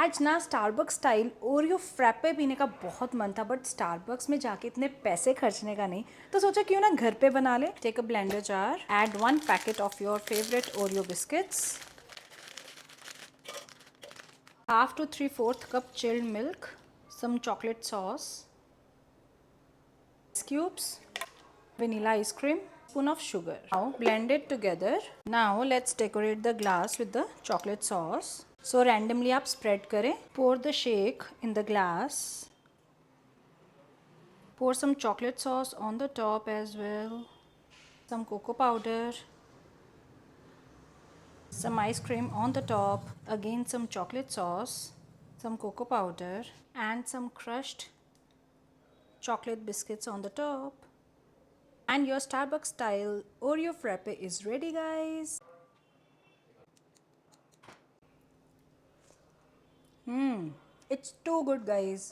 आज ना Starbucks style Oreo frappe पीने का बहुत मन था, बट स्टारबक्स में जाके इतने पैसे खर्चने का नहीं, तो सोचा क्यों ना घर पे बना ले। Take a blender jar, add 1 packet of your favourite Oreo biscuits, half to 3/4 cup chilled milk, some chocolate sauce, ice cubes, vanilla ice cream, spoon of sugar. Now blend it together. Now let's decorate the glass with the chocolate sauce. So randomly आप spread करें. Pour the shake in the glass. Pour some chocolate sauce on the top as well. Some cocoa powder. Some ice cream on the top. Again some chocolate sauce. Some cocoa powder and some crushed chocolate biscuits on the top. And your Starbucks style Oreo Frappe is ready, guys. It's too good, guys.